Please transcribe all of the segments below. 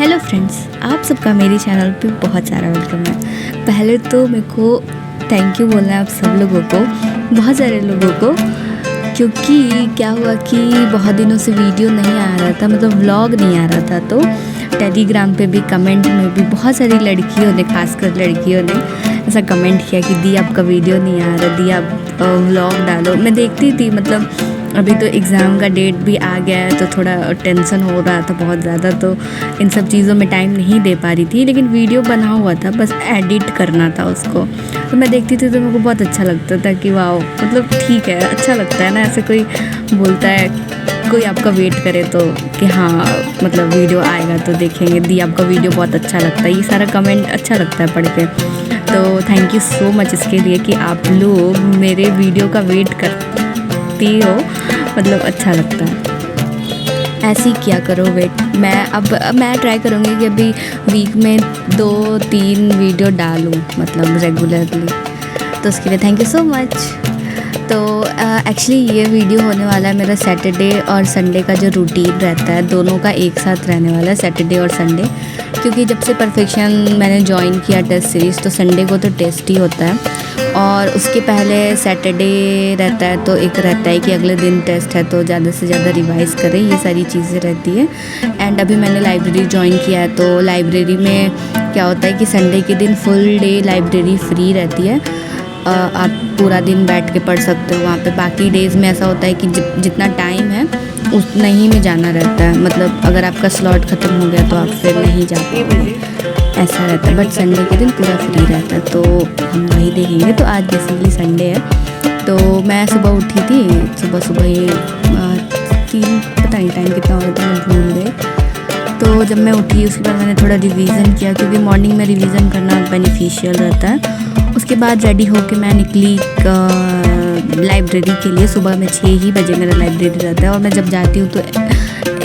Hello friends, आप सबका मेरे चैनल पे बहुत सारा वेलकम है। पहले तो मेरे को थैंक यू बोलना है आप सब लोगों को, बहुत सारे लोगों को, क्योंकि क्या हुआ कि बहुत दिनों से वीडियो नहीं आ रहा था, मतलब व्लॉग नहीं आ रहा था। तो टेलीग्राम पे भी कमेंट में भी बहुत सारी लड़कियों ने, खासकर लड़कियों ने ऐसा कमेंट किया कि दी आपका वीडियो नहीं आ रहा, दी आप व्लॉग डालो। मैं देखती थी, मतलब अभी तो एग्ज़ाम का डेट भी आ गया है तो थोड़ा टेंशन हो रहा था बहुत ज़्यादा, तो इन सब चीज़ों में टाइम नहीं दे पा रही थी। लेकिन वीडियो बना हुआ था, बस एडिट करना था उसको। तो मैं देखती थी तो मेरे को बहुत अच्छा लगता था कि वाह, मतलब ठीक है, अच्छा लगता है ना, ऐसे कोई बोलता है, कोई आपका वेट करे तो कि हाँ मतलब वीडियो आएगा तो देखेंगे, दी आपका वीडियो बहुत अच्छा लगता है। ये सारा कमेंट अच्छा लगता है पढ़ के। तो थैंक यू सो मच इसके लिए कि आप लोग मेरे वीडियो का वेट करती हो, मतलब अच्छा लगता है। ऐसे ही किया करो वेट। मैं ट्राई करूँगी कि अभी वीक में 2-3 वीडियो डालूँ, मतलब रेगुलरली। तो उसके लिए थैंक यू सो मच। तो एक्चुअली ये वीडियो होने वाला है मेरा सैटरडे और संडे का जो रूटीन रहता है, दोनों का एक साथ रहने वाला है, सैटरडे और संडे। क्योंकि जब से परफेक्शन मैंने ज्वाइन किया टेस्ट सीरीज़, तो संडे को तो टेस्ट ही होता है और उसके पहले सैटरडे रहता है। तो एक रहता है कि अगले दिन टेस्ट है तो ज़्यादा से ज़्यादा रिवाइज़ करें, ये सारी चीज़ें रहती है। एंड अभी मैंने लाइब्रेरी ज्वाइन किया है, तो लाइब्रेरी में क्या होता है कि संडे के दिन फुल डे लाइब्रेरी फ्री रहती है। आप पूरा दिन बैठ के पढ़ सकते हो वहाँ पे। बाकी डेज़ में ऐसा होता है कि जितना टाइम है उतना ही में जाना रहता है, मतलब अगर आपका स्लॉट ख़त्म हो गया तो आप फिर नहीं जा पाओगे, ऐसा रहता है। बट संडे के दिन पूरा फ्री रहता है, तो हम वही देखेंगे। तो आज बेसिकली संडे है, तो मैं सुबह उठी थी, सुबह ही 3, पता नहीं टाइम कितना हो गया था, मैं भूल गई। तो जब मैं उठी उसके बाद मैंने थोड़ा रिवीज़न किया, क्योंकि मॉर्निंग में रिवीज़न करना बेनिफिशियल रहता है। उसके बाद रेडी होके मैं निकली लाइब्रेरी के लिए। सुबह में 6 ही बजे मेरा लाइब्रेरी रहता है और मैं जब जाती हूँ तो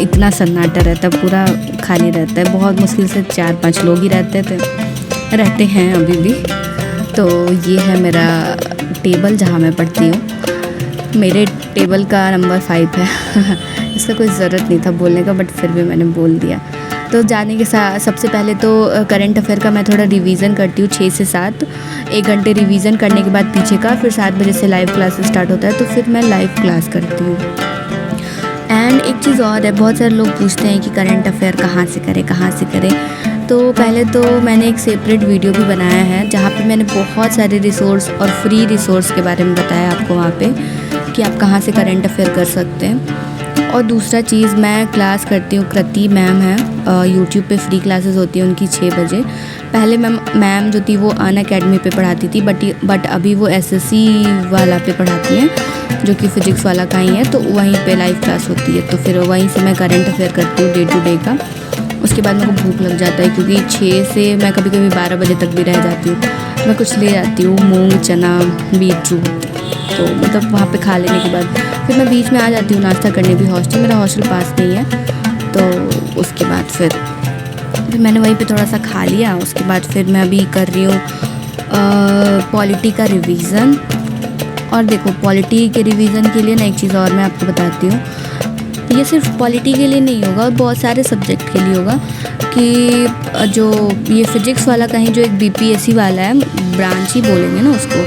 इतना सन्नाटा रहता है, पूरा खाली रहता है। बहुत मुश्किल से 4-5 लोग ही रहते हैं अभी भी। तो ये है मेरा टेबल जहाँ मैं पढ़ती हूँ। मेरे टेबल का नंबर 5 है। इसका कोई ज़रूरत नहीं था बोलने का, बट फिर भी मैंने बोल दिया। तो जाने के साथ सबसे पहले तो करंट अफेयर का मैं थोड़ा रिवीज़न करती हूँ, 6 से 7, 1 घंटे रिवीज़न करने के बाद पीछे का, फिर 7 बजे से लाइव क्लास स्टार्ट होता है, तो फिर मैं लाइव क्लास करती हूँ। एंड एक चीज़ और है, बहुत सारे लोग पूछते हैं कि करंट अफेयर कहाँ से करें। तो पहले तो मैंने एक सेपरेट वीडियो भी बनाया है जहाँ पे मैंने बहुत सारे रिसोर्स और फ्री रिसोर्स के बारे में बताया आपको वहाँ पे कि आप कहाँ से करंट अफेयर कर सकते हैं। और दूसरा चीज़, मैं क्लास करती हूँ, कृति मैम है, यूट्यूब पे फ्री क्लासेस होती हैं उनकी 6 बजे। पहले मैम जो थी वो अन अकेडमी पे पढ़ाती थी, बट अभी वो SSC वाला पे पढ़ाती हैं, जो कि फ़िज़िक्स वाला का ही है। तो वहीं पे लाइव क्लास होती है, तो फिर वहीं से मैं करंट अफेयर करती हूँ डे टू डे का। उसके बाद मेरे को भूख लग जाता है, क्योंकि 6 से मैं कभी कभी 12 बजे तक भी रह जाती हूँ। मैं कुछ ले जाती हूँ, मूंग, चना, बीटरूट, तो मतलब वहाँ पे खा लेने के बाद फिर मैं बीच में आ जाती हूँ नाश्ता करने भी। मेरा हॉस्टल पास नहीं है, तो उसके बाद फिर मैंने वहीं पे थोड़ा सा खा लिया। उसके बाद फिर मैं अभी कर रही हूँ पॉलिटी का रिवीज़न। और देखो, पॉलिटी के रिवीज़न के लिए ना एक चीज़ और मैं आपको बताती हूँ, ये सिर्फ पॉलिटी के लिए नहीं होगा, बहुत सारे सब्जेक्ट के लिए होगा। कि जो ये फ़िज़िक्स वाला कहीं जो एक BPSC वाला है, ब्रांच ही बोलेंगे ना उसको,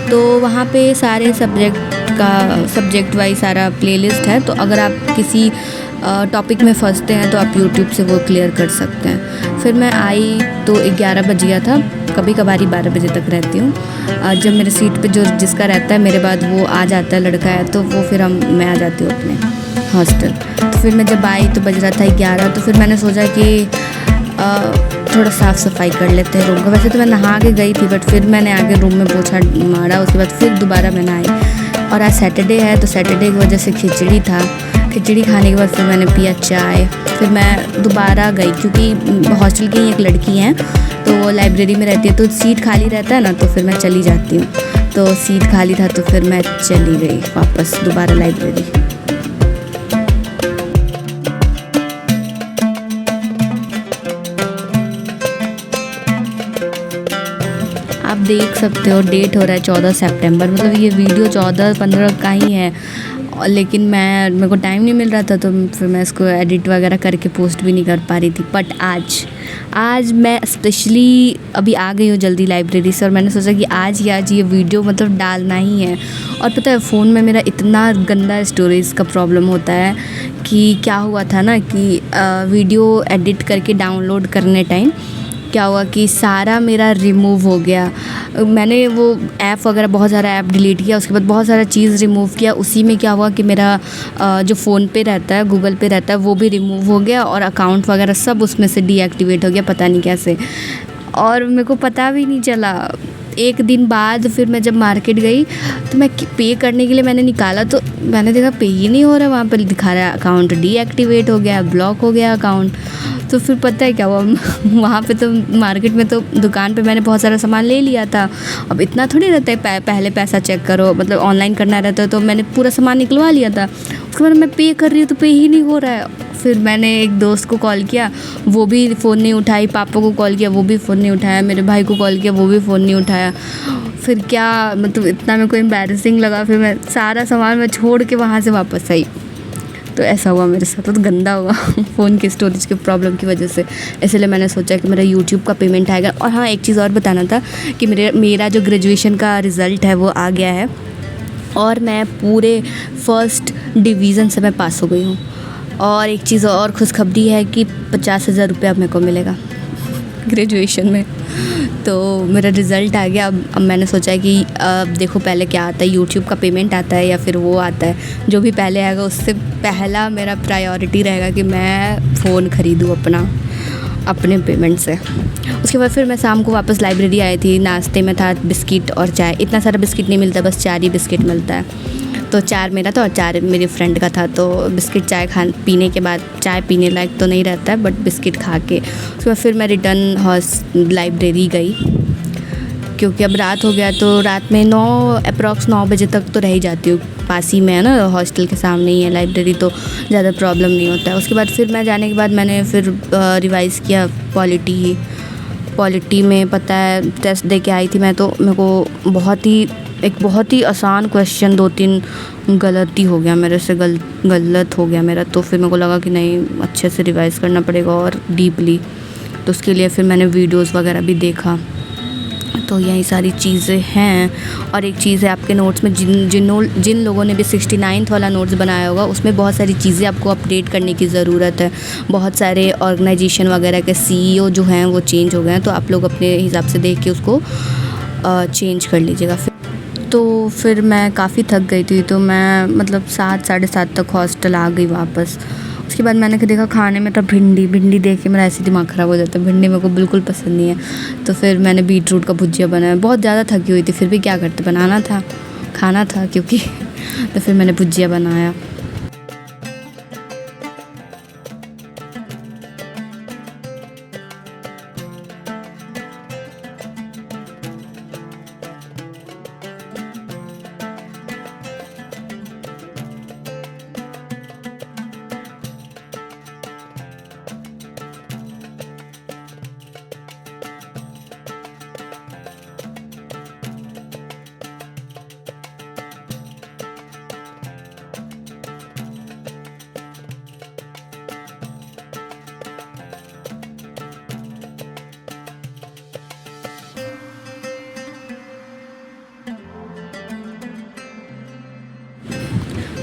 तो वहाँ पे सारे सब्जेक्ट वाइज सारा प्लेलिस्ट है। तो अगर आप किसी टॉपिक में फंसते हैं तो आप यूट्यूब से वो क्लियर कर सकते हैं। फिर मैं आई तो 11 बज गया था, कभी कभार 12 बजे तक रहती हूँ। जब मेरे सीट पे जो जिसका रहता है मेरे बाद वो आ जाता है, लड़का है, तो वो फिर मैं आ जाती हूँ अपने हॉस्टल। तो फिर मैं जब आई तो बज रहा था 11। तो फिर मैंने सोचा कि थोड़ा साफ़ सफाई कर लेते हैं रूम का। वैसे तो मैं नहा के गई थी, बट फिर मैंने आगे रूम में पोछा मारा, उसके बाद फिर दोबारा मैं नहाई। और आज सैटरडे है, तो सैटरडे की वजह से खिचड़ी था। खिचड़ी खाने के बाद फिर मैंने पिया चाय। फिर मैं दोबारा गई, क्योंकि हॉस्टल की एक लड़की हैं तो वो लाइब्रेरी में रहती है, तो सीट खाली रहता है ना, तो फिर मैं चली जाती हूँ। तो सीट खाली था तो फिर मैं चली गई वापस दोबारा लाइब्रेरी। आप देख सकते हो डेट हो रहा है 14 सितंबर, मतलब ये वीडियो 14-15 का ही है और लेकिन मेरे को टाइम नहीं मिल रहा था, तो फिर मैं इसको एडिट वगैरह करके पोस्ट भी नहीं कर पा रही थी। बट आज मैं स्पेशली अभी आ गई हूँ जल्दी लाइब्रेरी से, और मैंने सोचा कि आज ये वीडियो मतलब डालना ही है। और पता है फ़ोन में मेरा इतना गंदा स्टोरेज का प्रॉब्लम होता है कि क्या हुआ था ना कि वीडियो एडिट करके डाउनलोड करने टाइम क्या हुआ कि सारा मेरा रिमूव हो गया। मैंने वो ऐप वगैरह बहुत सारा ऐप डिलीट किया, उसके बाद बहुत सारा चीज़ रिमूव किया। उसी में क्या हुआ कि मेरा जो फ़ोन पे रहता है, गूगल पे रहता है, वो भी रिमूव हो गया और अकाउंट वगैरह सब उसमें से डीएक्टिवेट हो गया, पता नहीं कैसे। और मेरे को पता भी नहीं चला। एक दिन बाद फिर मैं जब मार्केट गई तो मैं पे करने के लिए मैंने निकाला, तो मैंने देखा पे ही नहीं हो रहा, वहाँ पर दिखा रहा है अकाउंट डीएक्टिवेट हो गया, ब्लॉक हो गया अकाउंट। तो फिर पता है क्या हुआ, वहाँ पे तो मार्केट में तो दुकान पे मैंने बहुत सारा सामान ले लिया था। अब इतना थोड़ी रहता है पहले पैसा चेक करो, मतलब ऑनलाइन करना रहता है, तो मैंने पूरा सामान निकलवा लिया था। उसके बाद मैं पे कर रही हूँ तो पे ही नहीं हो रहा है। फिर मैंने एक दोस्त को कॉल किया, वो भी फ़ोन नहीं उठाई, पापा को कॉल किया, वो भी फ़ोन नहीं उठाया, मेरे भाई को कॉल किया, वो भी फ़ोन नहीं उठाया। फिर क्या मतलब इतना मेरे को एम्बैरेसिंग लगा। फिर मैं सारा सामान मैं छोड़ के वहाँ से वापस आई। तो ऐसा हुआ मेरे साथ, तो गंदा हुआ फ़ोन के स्टोरेज के प्रॉब्लम की वजह से। इसलिए मैंने सोचा कि मेरा यूट्यूब का पेमेंट आएगा। और हाँ, एक चीज़ और बताना था कि मेरा जो ग्रेजुएशन का रिज़ल्ट है वो आ गया है, और मैं पूरे फर्स्ट डिवीज़न से मैं पास हो गई हूँ। और एक चीज़ और खुशखबरी है कि 50,000 रुपये अब मेरे को मिलेगा ग्रेजुएशन में। तो मेरा रिज़ल्ट आ गया। अब मैंने सोचा है कि अब देखो पहले क्या आता है, यूट्यूब का पेमेंट आता है या फिर वो आता है, जो भी पहले आएगा उससे पहला मेरा प्रायोरिटी रहेगा कि मैं फ़ोन ख़रीदूँ अपने पेमेंट से। उसके बाद फिर मैं शाम को वापस लाइब्रेरी आई थी। नाश्ते में था बिस्किट और चाय। इतना सारा बिस्किट नहीं मिलता, बस 4 ही बिस्किट मिलता है। तो 4 मेरा था और 4 मेरी फ्रेंड का था। तो बिस्किट चाय पीने के बाद, चाय पीने लायक तो नहीं रहता है, बट बिस्किट खा के उसके बाद फिर मैं रिटर्न लाइब्रेरी गई, क्योंकि अब रात हो गया। तो रात में अप्रॉक्स 9 बजे तक तो रह ही जाती हूँ। पास ही में है ना, हॉस्टल के सामने ही है लाइब्रेरी, तो ज़्यादा प्रॉब्लम नहीं होता है। उसके बाद फिर मैं जाने के बाद मैंने फिर रिवाइज़ किया पॉलिटी में। पता है टेस्ट दे के आई थी मैं, तो मेरे को बहुत ही आसान क्वेश्चन 2-3 गलती हो गया मेरे से, गलत हो गया मेरा। तो फिर मेरे को लगा कि नहीं, अच्छे से रिवाइज़ करना पड़ेगा और डीपली। तो उसके लिए फिर मैंने वीडियोस वगैरह भी देखा। तो यही सारी चीज़ें हैं। और एक चीज़ है, आपके नोट्स में जिन लोगों ने भी 69th वाला नोट्स बनाया होगा, उसमें बहुत सारी चीज़ें आपको अपडेट करने की ज़रूरत है। बहुत सारे ऑर्गेनाइजेशन वगैरह के CEO जो हैं वो चेंज हो गए हैं, तो आप लोग अपने हिसाब से देख के उसको चेंज कर लीजिएगा। तो फिर मैं काफ़ी थक गई थी, तो मैं मतलब 7 साढ़े 7 तक हॉस्टल आ गई वापस। उसके बाद मैंने देखा खाने में तो भिंडी देख के मेरा ऐसे दिमाग ख़राब हो जाता है। भिंडी मेरे को बिल्कुल पसंद नहीं है। तो फिर मैंने बीटरूट का भुजिया बनाया। बहुत ज़्यादा थकी हुई थी, फिर भी क्या करते, बनाना था, खाना था क्योंकि तो फिर मैंने भुजिया बनाया।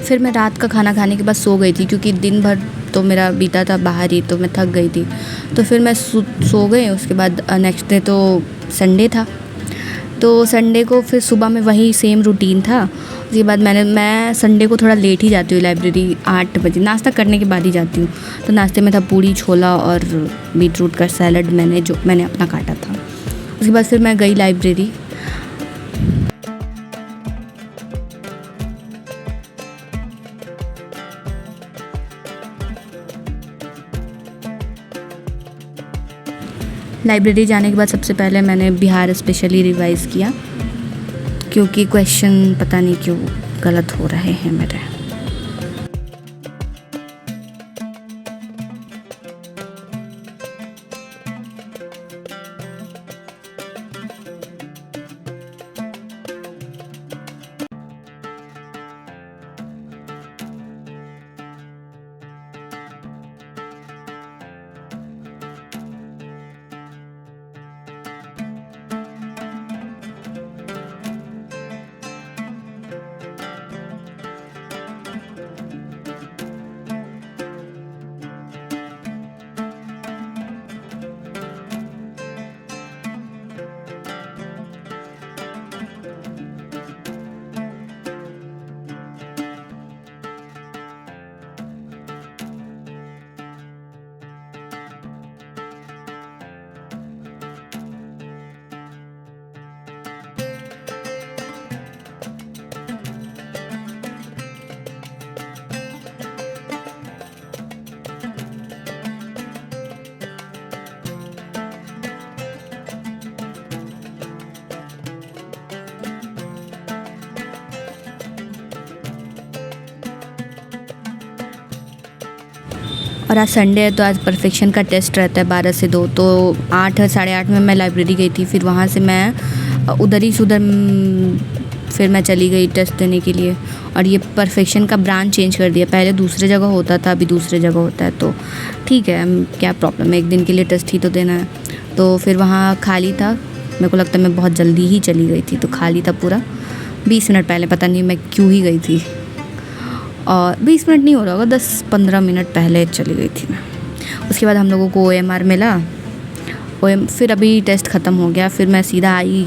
फिर मैं रात का खाना खाने के बाद सो गई थी, क्योंकि दिन भर तो मेरा बीता था बाहर ही, तो मैं थक गई थी। तो फिर मैं सो गई। उसके बाद नेक्स्ट डे तो संडे था, तो संडे को फिर सुबह में वही सेम रूटीन था। उसके बाद मैं संडे को थोड़ा लेट ही जाती हूँ लाइब्रेरी, 8 बजे नाश्ता करने के बाद ही जाती हूँ। तो नाश्ते में था पूड़ी छोला और बीटरूट का सैलड मैंने अपना काटा था। उसके बाद फिर मैं गई लाइब्रेरी। लाइब्रेरी जाने के बाद सबसे पहले मैंने बिहार स्पेशली रिवाइज़ किया, क्योंकि क्वेश्चन पता नहीं क्यों गलत हो रहे हैं मेरे। और आज संडे है तो आज परफेक्शन का टेस्ट रहता है 12 से 2, तो 8 साढ़े 8 में मैं लाइब्रेरी गई थी। फिर वहाँ से मैं उधर ही से उधर फिर मैं चली गई टेस्ट देने के लिए। और ये परफेक्शन का ब्रांच चेंज कर दिया, पहले दूसरे जगह होता था, अभी दूसरे जगह होता है, तो ठीक है, क्या प्रॉब्लम है, एक दिन के लिए टेस्ट ही तो देना है। तो फिर वहाँ खाली था, मेरे को लगता है मैं बहुत जल्दी ही चली गई थी, तो खाली था पूरा 20 मिनट पहले, पता नहीं मैं क्यों ही गई थी। और 20 मिनट नहीं हो रहा होगा, 10-15 मिनट पहले चली गई थी मैं। उसके बाद हम लोगों को OMR मिला, फिर अभी टेस्ट ख़त्म हो गया। फिर मैं सीधा आई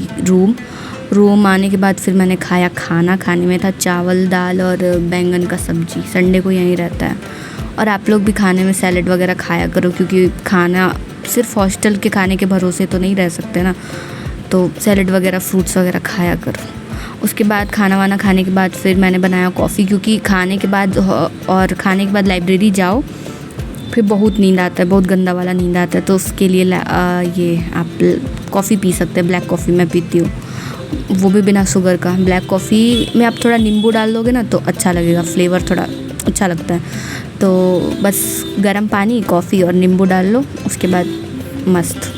रूम आने के बाद फिर मैंने खाया खाना। खाने में था चावल दाल और बैंगन का सब्जी, संडे को यहीं रहता है। और आप लोग भी खाने में सैलेड वगैरह खाया करो, क्योंकि खाना सिर्फ हॉस्टल के खाने के भरोसे तो नहीं रह सकते ना, तो सैलेड वगैरह फ्रूट्स वगैरह खाया करो। उसके बाद खाना वाना खाने के बाद फिर मैंने बनाया कॉफ़ी, क्योंकि खाने के बाद लाइब्रेरी जाओ फिर बहुत नींद आता है, बहुत गंदा वाला नींद आता है। तो उसके लिए ये आप कॉफ़ी पी सकते हैं, ब्लैक कॉफ़ी मैं पीती हूँ, वो भी बिना शुगर का। ब्लैक कॉफ़ी में आप थोड़ा नींबू डाल दोगे ना तो अच्छा लगेगा, फ्लेवर थोड़ा अच्छा लगता है। तो बस गर्म पानी, कॉफ़ी और नींबू डाल लो, उसके बाद मस्त।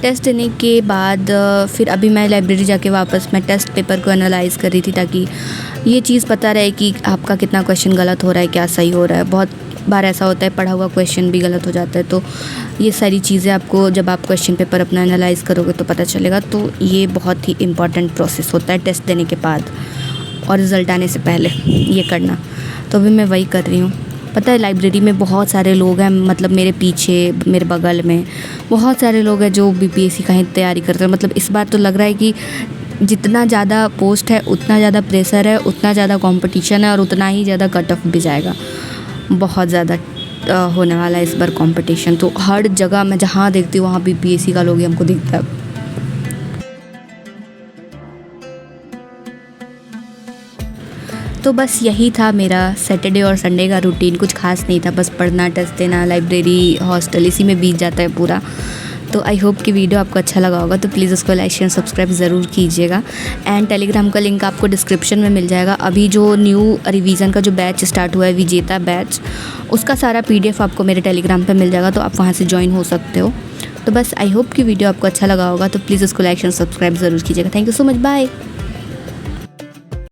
टेस्ट देने के बाद फिर अभी मैं लाइब्रेरी जाके वापस मैं टेस्ट पेपर को एनालाइज़ कर रही थी, ताकि ये चीज़ पता रहे कि आपका कितना क्वेश्चन गलत हो रहा है, क्या सही हो रहा है। बहुत बार ऐसा होता है पढ़ा हुआ क्वेश्चन भी गलत हो जाता है, तो ये सारी चीज़ें आपको जब आप क्वेश्चन पेपर अपना एनालाइज़ करोगे तो पता चलेगा। तो ये बहुत ही इम्पॉर्टेंट प्रोसेस होता है टेस्ट देने के बाद और रिज़ल्ट आने से पहले ये करना। तो अभी मैं वही कर रही हूँ। पता है लाइब्रेरी में बहुत सारे लोग हैं, मतलब मेरे पीछे मेरे बगल में बहुत सारे लोग हैं जो BPSC का ही तैयारी करते हैं। मतलब इस बार तो लग रहा है कि जितना ज़्यादा पोस्ट है उतना ज़्यादा प्रेशर है, उतना ज़्यादा कंपटीशन है और उतना ही ज़्यादा कट ऑफ भी जाएगा। बहुत ज़्यादा होने वाला है इस बार कंपटीशन। तो हर जगह मैं जहाँ देखती हूँ वहाँ BPSC का लोग ही हमको दिखता है। तो बस यही था मेरा सैटरडे और संडे का रूटीन, कुछ खास नहीं था, बस पढ़ना, टेस्ट देना, लाइब्रेरी, हॉस्टल, इसी में बीत जाता है पूरा। तो आई होप कि वीडियो आपको अच्छा लगा होगा, तो प्लीज़ उसको लाइक शेयर सब्सक्राइब ज़रूर कीजिएगा। एंड टेलीग्राम का लिंक आपको डिस्क्रिप्शन में मिल जाएगा। अभी जो न्यू रिवीजन का जो बैच स्टार्ट हुआ है, विजेता बैच, उसका सारा PDF आपको मेरे टेलीग्राम पर मिल जाएगा, तो आप वहाँ से ज्वाइन हो सकते हो। तो बस आई होप कि वीडियो आपको अच्छा लगा होगा, तो प्लीज़ उसको लाइक शेयर सब्सक्राइब ज़रूर कीजिएगा। Thank you so much, bye.